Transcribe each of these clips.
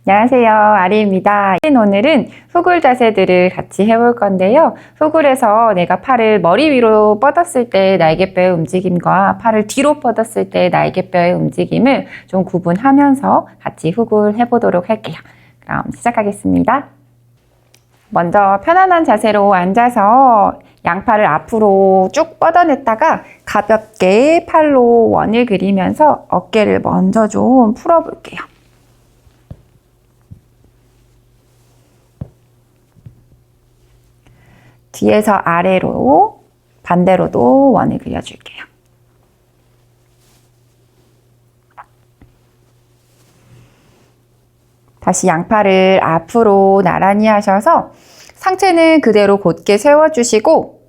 안녕하세요. 아리입니다. 오늘은 후굴 자세들을 같이 해볼 건데요. 후굴에서 내가 팔을 머리 위로 뻗었을 때 날개뼈의 움직임과 팔을 뒤로 뻗었을 때 날개뼈의 움직임을 좀 구분하면서 같이 후굴 해보도록 할게요. 그럼 시작하겠습니다. 먼저 편안한 자세로 앉아서 양팔을 앞으로 쭉 뻗어냈다가 가볍게 팔로 원을 그리면서 어깨를 먼저 좀 풀어볼게요. 뒤에서 아래로 반대로도 원을 그려줄게요. 다시 양팔을 앞으로 나란히 하셔서 상체는 그대로 곧게 세워주시고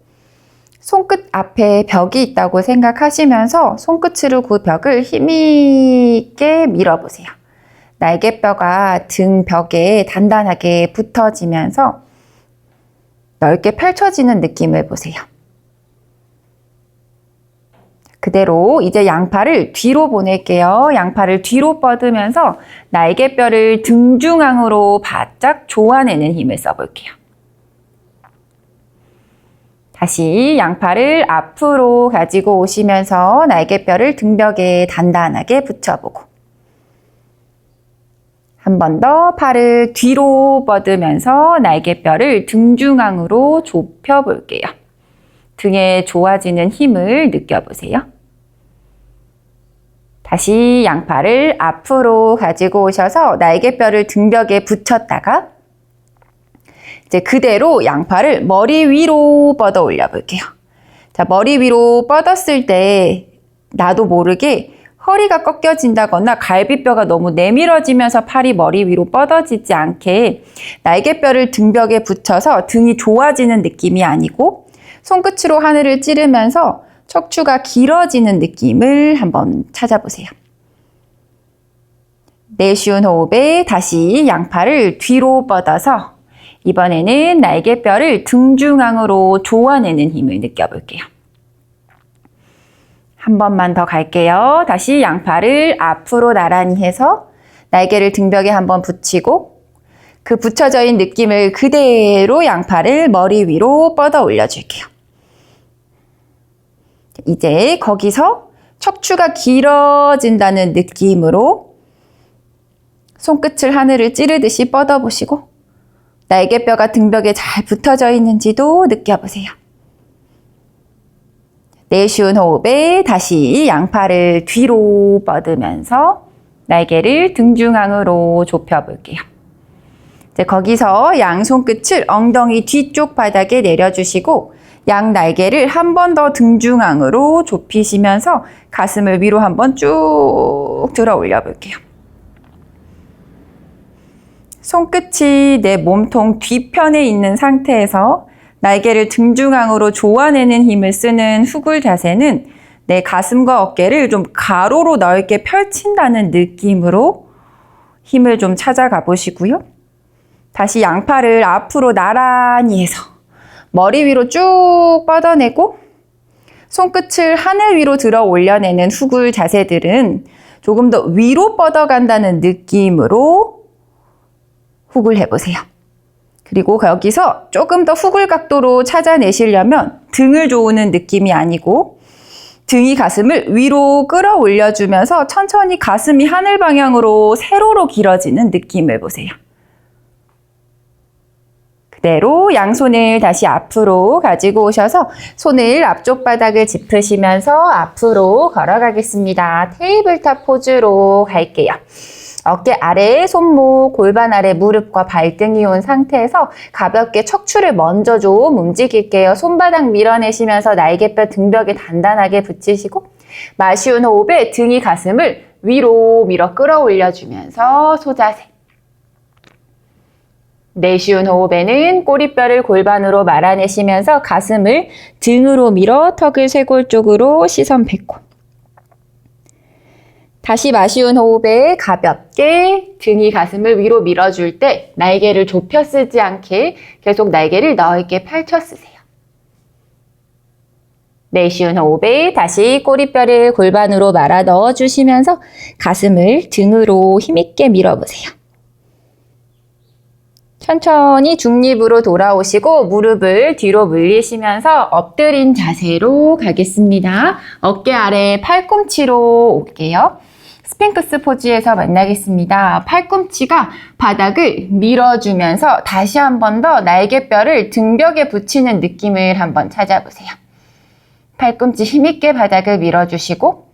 손끝 앞에 벽이 있다고 생각하시면서 손끝으로 그 벽을 힘있게 밀어보세요. 날개뼈가 등 벽에 단단하게 붙어지면서 넓게 펼쳐지는 느낌을 보세요. 그대로 이제 양팔을 뒤로 보낼게요. 양팔을 뒤로 뻗으면서 날개뼈를 등 중앙으로 바짝 조아내는 힘을 써볼게요. 다시 양팔을 앞으로 가지고 오시면서 날개뼈를 등벽에 단단하게 붙여보고 한 번 더 팔을 뒤로 뻗으면서 날개뼈를 등 중앙으로 좁혀볼게요. 등에 좋아지는 힘을 느껴보세요. 다시 양팔을 앞으로 가지고 오셔서 날개뼈를 등벽에 붙였다가 이제 그대로 양팔을 머리 위로 뻗어 올려볼게요. 자, 머리 위로 뻗었을 때 나도 모르게 허리가 꺾여진다거나 갈비뼈가 너무 내밀어지면서 팔이 머리 위로 뻗어지지 않게 날개뼈를 등벽에 붙여서 등이 좋아지는 느낌이 아니고 손끝으로 하늘을 찌르면서 척추가 길어지는 느낌을 한번 찾아보세요. 내쉬운 호흡에 다시 양팔을 뒤로 뻗어서 이번에는 날개뼈를 등 중앙으로 조아내는 힘을 느껴볼게요. 한 번만 더 갈게요. 다시 양팔을 앞으로 나란히 해서 날개를 등벽에 한번 붙이고 그 붙여져 있는 느낌을 그대로 양팔을 머리 위로 뻗어 올려줄게요. 이제 거기서 척추가 길어진다는 느낌으로 손끝을 하늘을 찌르듯이 뻗어보시고 날개뼈가 등벽에 잘 붙어져 있는지도 느껴보세요. 내쉬운 호흡에 다시 양팔을 뒤로 뻗으면서 날개를 등 중앙으로 좁혀볼게요. 이제 거기서 양손끝을 엉덩이 뒤쪽 바닥에 내려주시고 양 날개를 한 번 더 등 중앙으로 좁히시면서 가슴을 위로 한번 쭉 들어 올려볼게요. 손끝이 내 몸통 뒤편에 있는 상태에서 날개를 등 중앙으로 조아내는 힘을 쓰는 후굴 자세는 내 가슴과 어깨를 좀 가로로 넓게 펼친다는 느낌으로 힘을 좀 찾아가 보시고요. 다시 양팔을 앞으로 나란히 해서 머리 위로 쭉 뻗어내고 손끝을 하늘 위로 들어 올려내는 후굴 자세들은 조금 더 위로 뻗어간다는 느낌으로 후굴 해보세요. 그리고 여기서 조금 더 후굴 각도로 찾아내시려면 등을 조우는 느낌이 아니고 등이 가슴을 위로 끌어올려주면서 천천히 가슴이 하늘 방향으로 세로로 길어지는 느낌을 보세요. 그대로 양손을 다시 앞으로 가지고 오셔서 손을 앞쪽 바닥을 짚으시면서 앞으로 걸어가겠습니다. 테이블탑 포즈로 갈게요. 어깨 아래 손목, 골반 아래 무릎과 발등이 온 상태에서 가볍게 척추를 먼저 좀 움직일게요. 손바닥 밀어내시면서 날개뼈 등벽에 단단하게 붙이시고 마시운 호흡에 등이 가슴을 위로 밀어 끌어올려주면서 소자세. 내쉬운 호흡에는 꼬리뼈를 골반으로 말아내시면서 가슴을 등으로 밀어 턱을 쇄골 쪽으로 시선 뱉고 다시 마시운 호흡에 가볍게 등이 가슴을 위로 밀어줄 때 날개를 좁혀 쓰지 않게 계속 날개를 넓게 펼쳐 쓰세요. 내쉬운 호흡에 다시 꼬리뼈를 골반으로 말아 넣어주시면서 가슴을 등으로 힘있게 밀어보세요. 천천히 중립으로 돌아오시고 무릎을 뒤로 물리시면서 엎드린 자세로 가겠습니다. 어깨 아래 팔꿈치로 올게요. 스핑크스 포즈에서 만나겠습니다. 팔꿈치가 바닥을 밀어주면서 다시 한 번 더 날개뼈를 등벽에 붙이는 느낌을 한번 찾아보세요. 팔꿈치 힘있게 바닥을 밀어주시고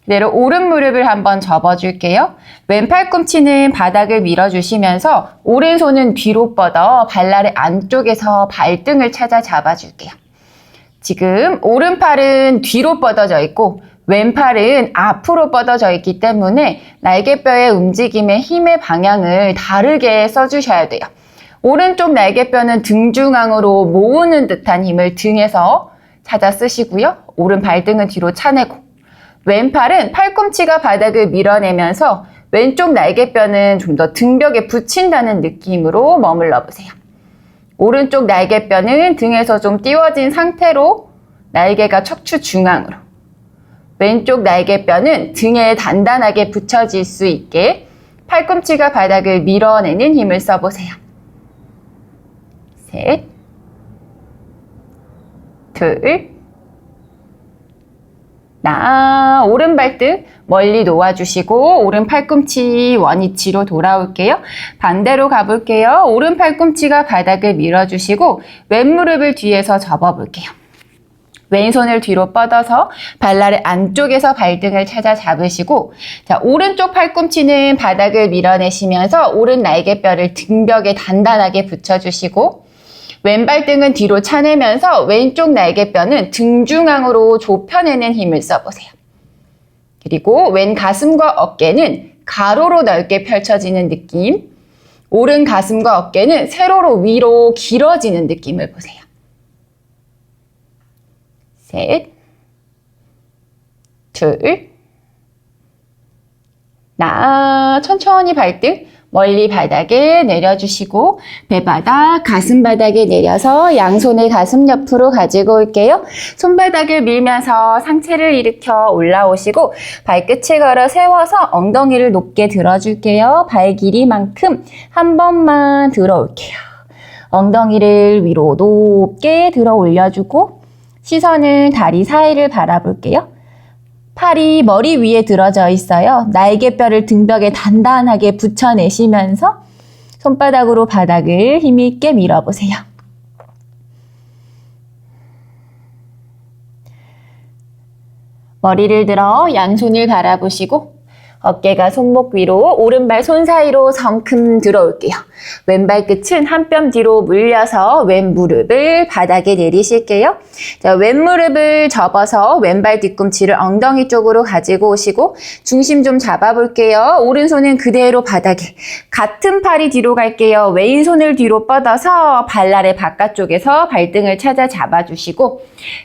그대로 오른 무릎을 한번 접어줄게요. 왼 팔꿈치는 바닥을 밀어주시면서 오른손은 뒤로 뻗어 발날의 안쪽에서 발등을 찾아 잡아줄게요. 지금 오른팔은 뒤로 뻗어져 있고 왼팔은 앞으로 뻗어져 있기 때문에 날개뼈의 움직임의 힘의 방향을 다르게 써주셔야 돼요. 오른쪽 날개뼈는 등 중앙으로 모으는 듯한 힘을 등에서 찾아 쓰시고요. 오른 발등은 뒤로 차내고 왼팔은 팔꿈치가 바닥을 밀어내면서 왼쪽 날개뼈는 좀 더 등벽에 붙인다는 느낌으로 머물러 보세요. 오른쪽 날개뼈는 등에서 좀 띄워진 상태로 날개가 척추 중앙으로 왼쪽 날개뼈는 등에 단단하게 붙여질 수 있게 팔꿈치가 바닥을 밀어내는 힘을 써보세요. 셋, 둘, 오른 발등 멀리 놓아주시고 오른 팔꿈치 원위치로 돌아올게요. 반대로 가볼게요. 오른 팔꿈치가 바닥을 밀어주시고 왼 무릎을 뒤에서 접어볼게요. 왼손을 뒤로 뻗어서 발날의 안쪽에서 발등을 찾아 잡으시고 자, 오른쪽 팔꿈치는 바닥을 밀어내시면서 오른 날개뼈를 등벽에 단단하게 붙여주시고 왼발등은 뒤로 차내면서 왼쪽 날개뼈는 등 중앙으로 좁혀내는 힘을 써보세요. 그리고 왼 가슴과 어깨는 가로로 넓게 펼쳐지는 느낌, 오른 가슴과 어깨는 세로로 위로 길어지는 느낌을 보세요. 셋, 둘, 천천히 발등 멀리 바닥에 내려주시고 배바닥, 가슴바닥에 내려서 양손을 가슴 옆으로 가지고 올게요. 손바닥을 밀면서 상체를 일으켜 올라오시고 발끝을 걸어 세워서 엉덩이를 높게 들어줄게요. 발 길이만큼 한 번만 들어 올게요. 엉덩이를 위로 높게 들어 올려주고 시선은 다리 사이를 바라볼게요. 팔이 머리 위에 들어져 있어요. 날개뼈를 등벽에 단단하게 붙여내시면서 손바닥으로 바닥을 힘있게 밀어보세요. 머리를 들어 양손을 바라보시고 어깨가 손목 위로 오른발 손 사이로 성큼 들어올게요. 왼발 끝은 한 뼘 뒤로 물려서 왼 무릎을 바닥에 내리실게요. 자, 왼 무릎을 접어서 왼발 뒤꿈치를 엉덩이 쪽으로 가지고 오시고 중심 좀 잡아볼게요. 오른손은 그대로 바닥에 같은 팔이 뒤로 갈게요. 왼손을 뒤로 뻗어서 발날의 바깥쪽에서 발등을 찾아 잡아주시고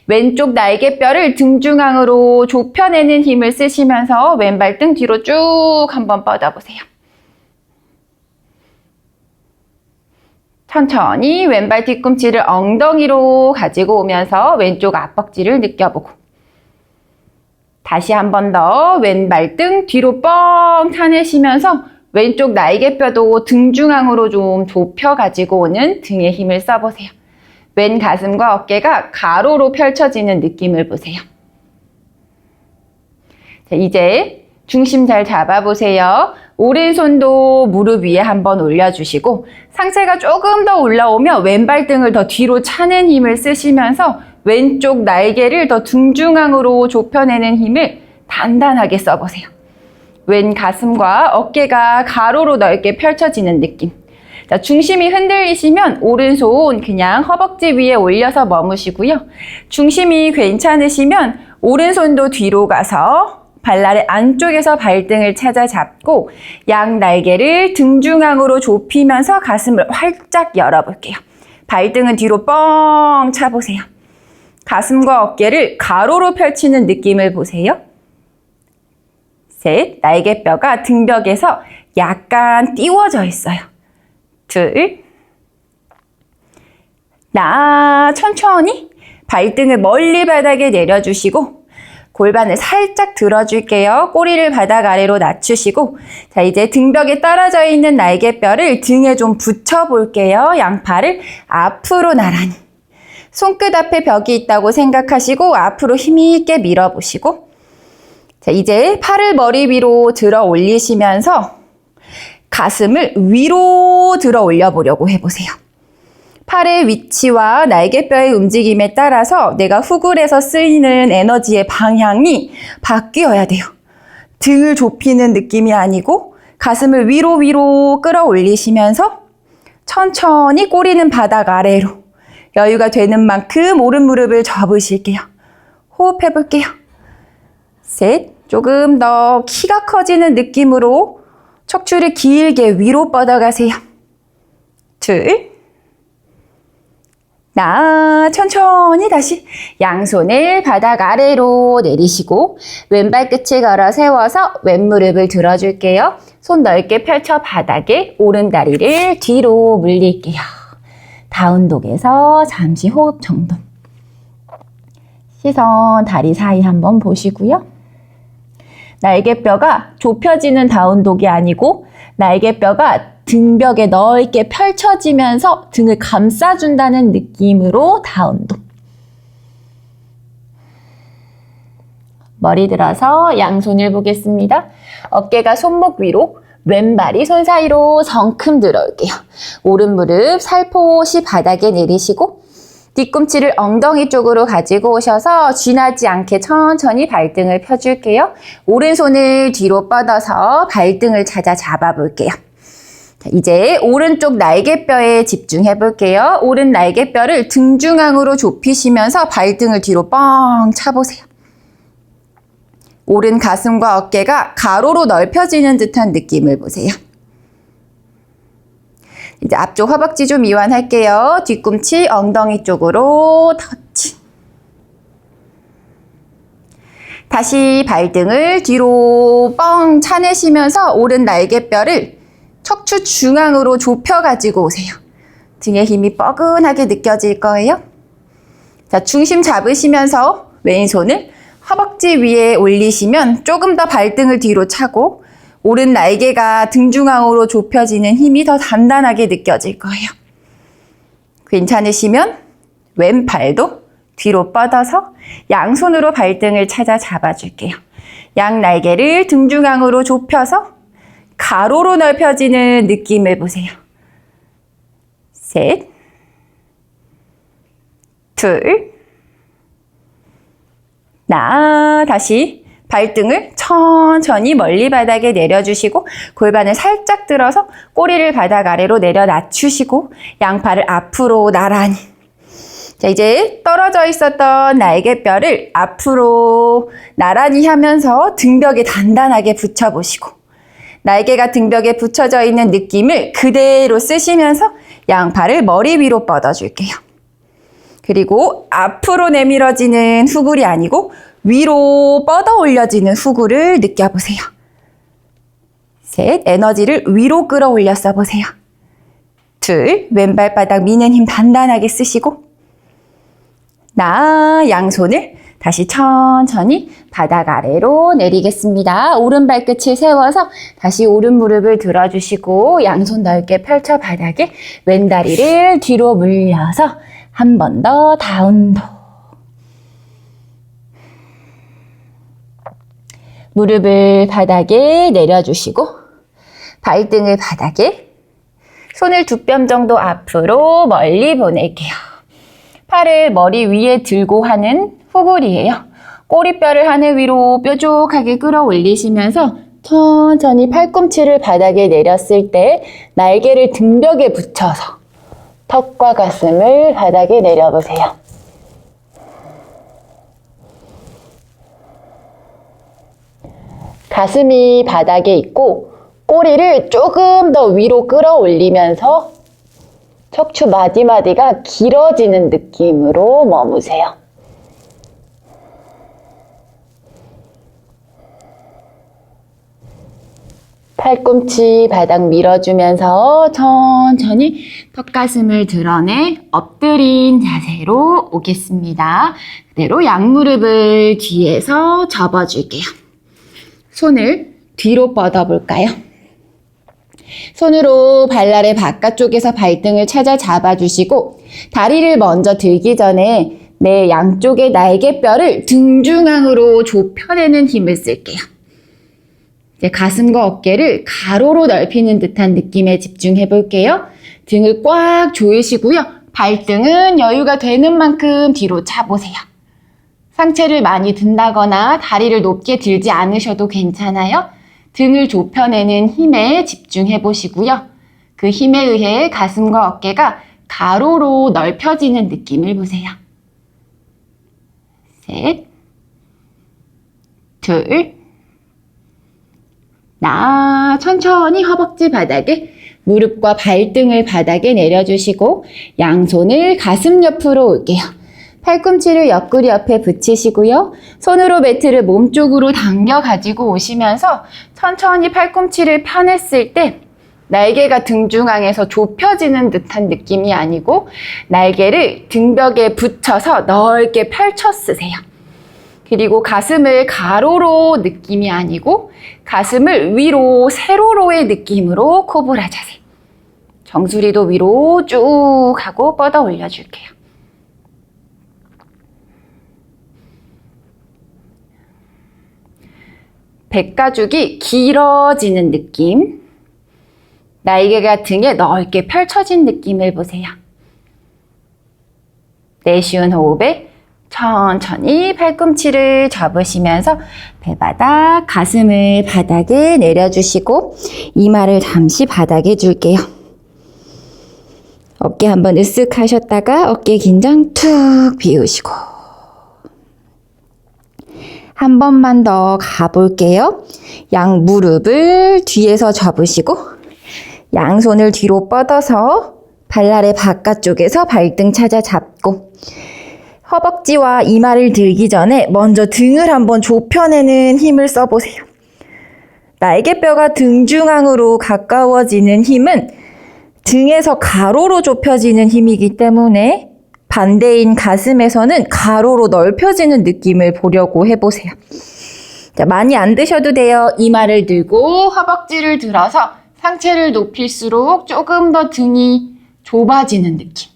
왼쪽 날개뼈를 등 중앙으로 좁혀내는 힘을 쓰시면서 왼발 등 뒤로 쭉 한번 뻗어보세요. 천천히 왼발 뒤꿈치를 엉덩이로 가지고 오면서 왼쪽 앞벅지를 느껴보고 다시 한 번 더 왼발 등 뒤로 뻥 차내시면서 왼쪽 날개뼈도 등 중앙으로 좀 좁혀 가지고 오는 등에 힘을 써보세요. 왼 가슴과 어깨가 가로로 펼쳐지는 느낌을 보세요. 자, 이제 중심 잘 잡아보세요. 오른손도 무릎 위에 한번 올려주시고 상체가 조금 더 올라오면 왼발 등을 더 뒤로 차는 힘을 쓰시면서 왼쪽 날개를 더 등 중앙으로 좁혀내는 힘을 단단하게 써보세요. 왼 가슴과 어깨가 가로로 넓게 펼쳐지는 느낌. 자, 중심이 흔들리시면 오른손 그냥 허벅지 위에 올려서 머무시고요. 중심이 괜찮으시면 오른손도 뒤로 가서 발날의 안쪽에서 발등을 찾아 잡고 양 날개를 등 중앙으로 좁히면서 가슴을 활짝 열어볼게요. 발등은 뒤로 뻥 차보세요. 가슴과 어깨를 가로로 펼치는 느낌을 보세요. 셋, 날개뼈가 등벽에서 약간 띄워져 있어요. 둘, 천천히 발등을 멀리 바닥에 내려주시고 골반을 살짝 들어줄게요. 꼬리를 바닥 아래로 낮추시고 자 이제 등벽에 떨어져 있는 날개뼈를 등에 좀 붙여볼게요. 양팔을 앞으로 나란히 손끝 앞에 벽이 있다고 생각하시고 앞으로 힘있게 밀어보시고 자 이제 팔을 머리 위로 들어 올리시면서 가슴을 위로 들어 올려보려고 해보세요. 팔의 위치와 날개뼈의 움직임에 따라서 내가 후굴에서 쓰이는 에너지의 방향이 바뀌어야 돼요. 등을 좁히는 느낌이 아니고 가슴을 위로 끌어올리시면서 천천히 꼬리는 바닥 아래로 여유가 되는 만큼 오른 무릎을 접으실게요. 호흡해 볼게요. 셋, 조금 더 키가 커지는 느낌으로 척추를 길게 위로 뻗어가세요. 둘, 천천히 다시 양손을 바닥 아래로 내리시고 왼발 끝을 걸어 세워서 왼무릎을 들어줄게요. 손 넓게 펼쳐 바닥에 오른 다리를 뒤로 물릴게요. 다운독에서 잠시 호흡 정돈. 시선 다리 사이 한번 보시고요. 날개뼈가 좁혀지는 다운독이 아니고 날개뼈가 등벽에 넓게 펼쳐지면서 등을 감싸준다는 느낌으로 다운독. 머리 들어서 양손을 보겠습니다. 어깨가 손목 위로, 왼발이 손 사이로 성큼 들어올게요. 오른 무릎 살포시 바닥에 내리시고 뒤꿈치를 엉덩이 쪽으로 가지고 오셔서 쥐나지 않게 천천히 발등을 펴줄게요. 오른손을 뒤로 뻗어서 발등을 찾아 잡아볼게요. 자, 이제 오른쪽 날개뼈에 집중해 볼게요. 오른 날개뼈를 등 중앙으로 좁히시면서 발등을 뒤로 뻥 차보세요. 오른 가슴과 어깨가 가로로 넓혀지는 듯한 느낌을 보세요. 이제 앞쪽 허벅지 좀 이완할게요. 뒤꿈치 엉덩이 쪽으로 터치. 다시 발등을 뒤로 뻥 차내시면서 오른 날개뼈를 척추 중앙으로 좁혀가지고 오세요. 등에 힘이 뻐근하게 느껴질 거예요. 자, 중심 잡으시면서 왼손을 허벅지 위에 올리시면 조금 더 발등을 뒤로 차고 오른 날개가 등 중앙으로 좁혀지는 힘이 더 단단하게 느껴질 거예요. 괜찮으시면 왼팔도 뒤로 뻗어서 양손으로 발등을 찾아 잡아줄게요. 양 날개를 등 중앙으로 좁혀서 가로로 넓혀지는 느낌을 보세요. 셋, 둘, 다시 발등을 천천히 멀리 바닥에 내려주시고 골반을 살짝 들어서 꼬리를 바닥 아래로 내려 낮추시고 양팔을 앞으로 나란히. 자, 이제 떨어져 있었던 날개뼈를 앞으로 나란히 하면서 등벽에 단단하게 붙여보시고 날개가 등벽에 붙여져 있는 느낌을 그대로 쓰시면서 양팔을 머리 위로 뻗어줄게요. 그리고 앞으로 내밀어지는 후굴이 아니고 위로 뻗어 올려지는 후굴을 느껴보세요. 셋, 에너지를 위로 끌어올려 써보세요. 둘, 왼발바닥 미는 힘 단단하게 쓰시고 양손을 다시 천천히 바닥 아래로 내리겠습니다. 오른 발끝을 세워서 다시 오른 무릎을 들어주시고 양손 넓게 펼쳐 바닥에 왼다리를 뒤로 물려서 한 번 더 다운독. 무릎을 바닥에 내려주시고 발등을 바닥에 손을 2뼘 정도 앞으로 멀리 보낼게요. 팔을 머리 위에 들고 하는 후굴이에요. 꼬리뼈를 하늘 위로 뾰족하게 끌어올리시면서 천천히 팔꿈치를 바닥에 내렸을 때 날개를 등벽에 붙여서 턱과 가슴을 바닥에 내려보세요. 가슴이 바닥에 있고 꼬리를 조금 더 위로 끌어올리면서 척추 마디마디가 길어지는 느낌으로 머무세요. 팔꿈치 바닥 밀어주면서 천천히 턱가슴을 드러내 엎드린 자세로 오겠습니다. 그대로 양무릎을 뒤에서 접어줄게요. 손을 뒤로 뻗어볼까요? 손으로 발날의 바깥쪽에서 발등을 찾아 잡아주시고 다리를 먼저 들기 전에 내 양쪽의 날개뼈를 등 중앙으로 좁혀내는 힘을 쓸게요. 이제 가슴과 어깨를 가로로 넓히는 듯한 느낌에 집중해 볼게요. 등을 꽉 조이시고요. 발등은 여유가 되는 만큼 뒤로 차보세요. 상체를 많이 든다거나 다리를 높게 들지 않으셔도 괜찮아요. 등을 좁혀내는 힘에 집중해 보시고요. 그 힘에 의해 가슴과 어깨가 가로로 넓혀지는 느낌을 보세요. 셋, 둘, 천천히 허벅지 바닥에 무릎과 발등을 바닥에 내려주시고 양손을 가슴 옆으로 올게요. 팔꿈치를 옆구리 옆에 붙이시고요. 손으로 매트를 몸쪽으로 당겨 가지고 오시면서 천천히 팔꿈치를 펴냈을 때 날개가 등 중앙에서 좁혀지는 듯한 느낌이 아니고 날개를 등벽에 붙여서 넓게 펼쳐 쓰세요. 그리고 가슴을 가로로 느낌이 아니고 가슴을 위로 세로로의 느낌으로 코브라 자세. 정수리도 위로 쭉 하고 뻗어 올려줄게요. 백가죽이 길어지는 느낌. 날개가 등에 넓게 펼쳐진 느낌을 보세요. 내쉬운 호흡에 천천히 팔꿈치를 접으시면서 배바닥, 가슴을 바닥에 내려주시고 이마를 잠시 바닥에 줄게요. 어깨 한번 으쓱 하셨다가 어깨 긴장 툭 비우시고 한 번만 더 가볼게요. 양 무릎을 뒤에서 접으시고 양손을 뒤로 뻗어서 발날의 바깥쪽에서 발등 찾아 잡고 허벅지와 이마를 들기 전에 먼저 등을 한번 좁혀내는 힘을 써보세요. 날개뼈가 등 중앙으로 가까워지는 힘은 등에서 가로로 좁혀지는 힘이기 때문에 반대인 가슴에서는 가로로 넓혀지는 느낌을 보려고 해보세요. 자, 많이 안 드셔도 돼요. 이마를 들고 허벅지를 들어서 상체를 높일수록 조금 더 등이 좁아지는 느낌.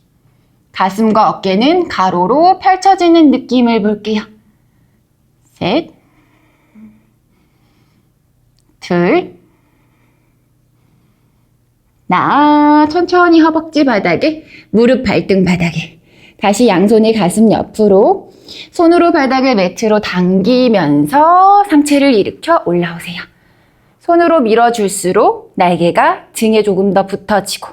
가슴과 어깨는 가로로 펼쳐지는 느낌을 볼게요. 셋, 둘, 천천히 허벅지 바닥에, 무릎 발등 바닥에. 다시 양손을 가슴 옆으로, 손으로 바닥을 매트로 당기면서 상체를 일으켜 올라오세요. 손으로 밀어줄수록 날개가 등에 조금 더 붙어지고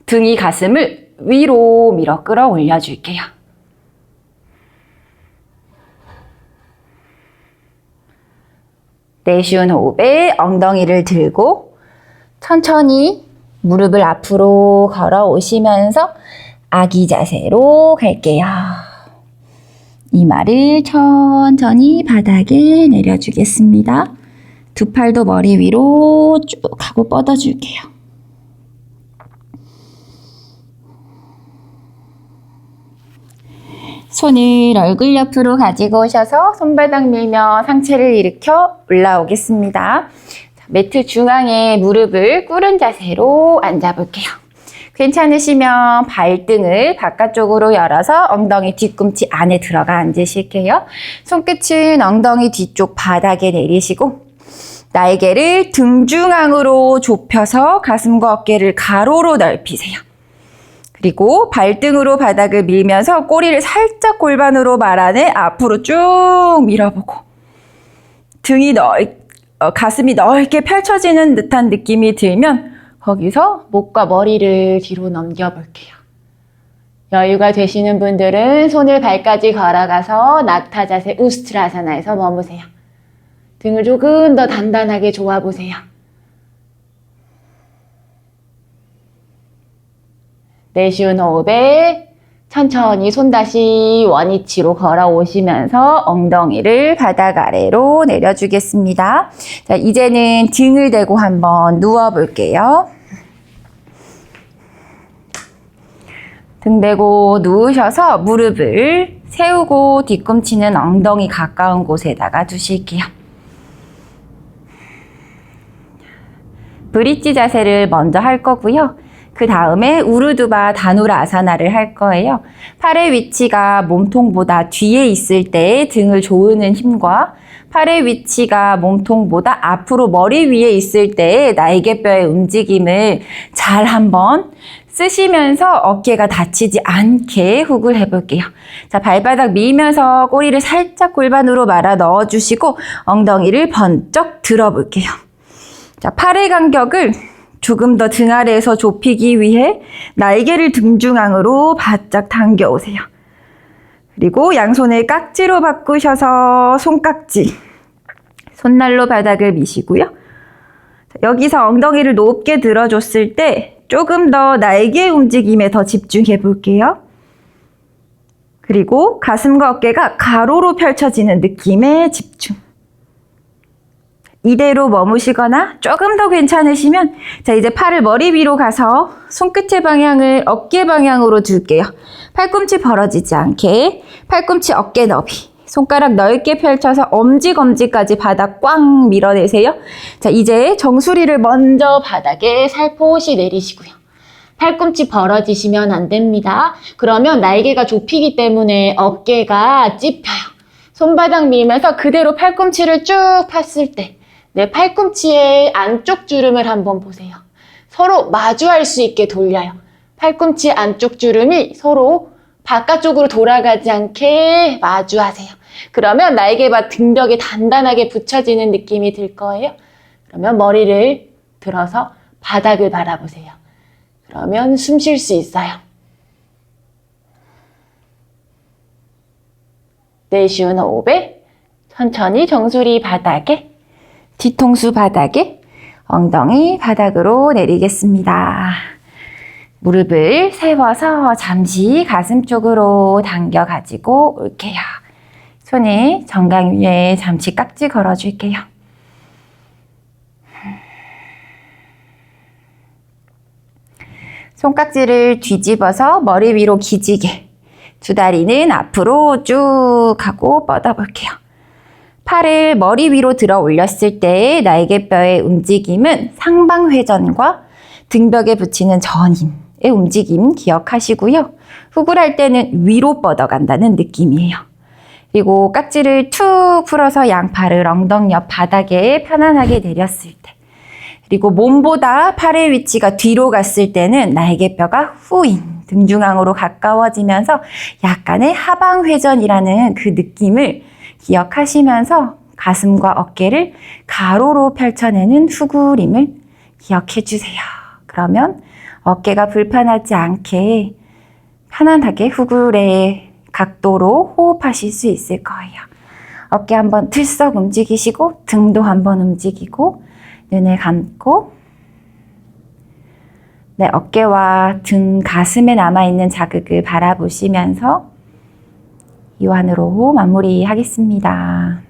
등이 가슴을 위로 밀어 끌어올려 줄게요. 내쉬운 호흡에 엉덩이를 들고 천천히 무릎을 앞으로 걸어 오시면서 아기 자세로 갈게요. 이마를 천천히 바닥에 내려주겠습니다. 두 팔도 머리 위로 쭉 하고 뻗어줄게요. 손을 얼굴 옆으로 가지고 오셔서 손바닥 밀며 상체를 일으켜 올라오겠습니다. 자, 매트 중앙에 무릎을 꿇은 자세로 앉아볼게요. 괜찮으시면 발등을 바깥쪽으로 열어서 엉덩이 뒤꿈치 안에 들어가 앉으실게요. 손끝은 엉덩이 뒤쪽 바닥에 내리시고 날개를 등 중앙으로 좁혀서 가슴과 어깨를 가로로 넓히세요. 그리고 발등으로 바닥을 밀면서 꼬리를 살짝 골반으로 말아내 앞으로 쭉 밀어보고 등이 가슴이 넓게 펼쳐지는 듯한 느낌이 들면 거기서 목과 머리를 뒤로 넘겨볼게요. 여유가 되시는 분들은 손을 발까지 걸어가서 낙타 자세 우스트라사나에서 머무세요. 등을 조금 더 단단하게 조아보세요. 내쉬운 호흡에 천천히 손 다시 원위치로 걸어오시면서 엉덩이를 바닥 아래로 내려주겠습니다. 자, 이제는 등을 대고 한번 누워볼게요. 등 대고 누우셔서 무릎을 세우고 뒤꿈치는 엉덩이 가까운 곳에다가 두실게요. 브릿지 자세를 먼저 할 거고요. 그 다음에 우르두바 다누라아사나를 할 거예요. 팔의 위치가 몸통보다 뒤에 있을 때 등을 조이는 힘과 팔의 위치가 몸통보다 앞으로 머리 위에 있을 때 날개뼈의 움직임을 잘 한번 쓰시면서 어깨가 다치지 않게 훅을 해볼게요. 자, 발바닥 밀면서 꼬리를 살짝 골반으로 말아 넣어주시고 엉덩이를 번쩍 들어볼게요. 자, 팔의 간격을 조금 더 등 아래에서 좁히기 위해 날개를 등 중앙으로 바짝 당겨오세요. 그리고 양손을 깍지로 바꾸셔서 손깍지, 손날로 바닥을 미시고요. 여기서 엉덩이를 높게 들어줬을 때 조금 더 날개 움직임에 더 집중해 볼게요. 그리고 가슴과 어깨가 가로로 펼쳐지는 느낌에 집중. 이대로 머무시거나 조금 더 괜찮으시면 자, 이제 팔을 머리 위로 가서 손끝의 방향을 어깨 방향으로 둘게요. 팔꿈치 벌어지지 않게 팔꿈치 어깨 너비, 손가락 넓게 펼쳐서 엄지검지까지 바닥 꽉 밀어내세요. 자, 이제 정수리를 먼저 바닥에 살포시 내리시고요. 팔꿈치 벌어지시면 안 됩니다. 그러면 날개가 좁히기 때문에 어깨가 찝혀요. 손바닥 밀면서 그대로 팔꿈치를 쭉 폈을 때 내 팔꿈치의 안쪽 주름을 한번 보세요. 서로 마주할 수 있게 돌려요. 팔꿈치 안쪽 주름이 서로 바깥쪽으로 돌아가지 않게 마주하세요. 그러면 날개가 등벽에 단단하게 붙여지는 느낌이 들 거예요. 그러면 머리를 들어서 바닥을 바라보세요. 그러면 숨 쉴 수 있어요. 내쉬는 호흡에 천천히 정수리 바닥에, 뒤통수 바닥에, 엉덩이 바닥으로 내리겠습니다. 무릎을 세워서 잠시 가슴 쪽으로 당겨가지고 올게요. 손에 정강 위에 잠시 깍지 걸어줄게요. 손깍지를 뒤집어서 머리 위로 기지개, 두 다리는 앞으로 쭉 하고 뻗어볼게요. 팔을 머리 위로 들어 올렸을 때 날개뼈의 움직임은 상방회전과 등벽에 붙이는 전인의 움직임 기억하시고요. 훅을 할 때는 위로 뻗어간다는 느낌이에요. 그리고 깍지를 툭 풀어서 양팔을 엉덩이 옆 바닥에 편안하게 내렸을 때, 그리고 몸보다 팔의 위치가 뒤로 갔을 때는 날개뼈가 후인, 등 중앙으로 가까워지면서 약간의 하방회전이라는 그 느낌을 기억하시면서 가슴과 어깨를 가로로 펼쳐내는 후구림을 기억해 주세요. 그러면 어깨가 불편하지 않게 편안하게 후굴의 각도로 호흡하실 수 있을 거예요. 어깨 한번 들썩 움직이시고 등도 한번 움직이고 눈을 감고 내 어깨와 등, 가슴에 남아있는 자극을 바라보시면서 이완으로 마무리하겠습니다.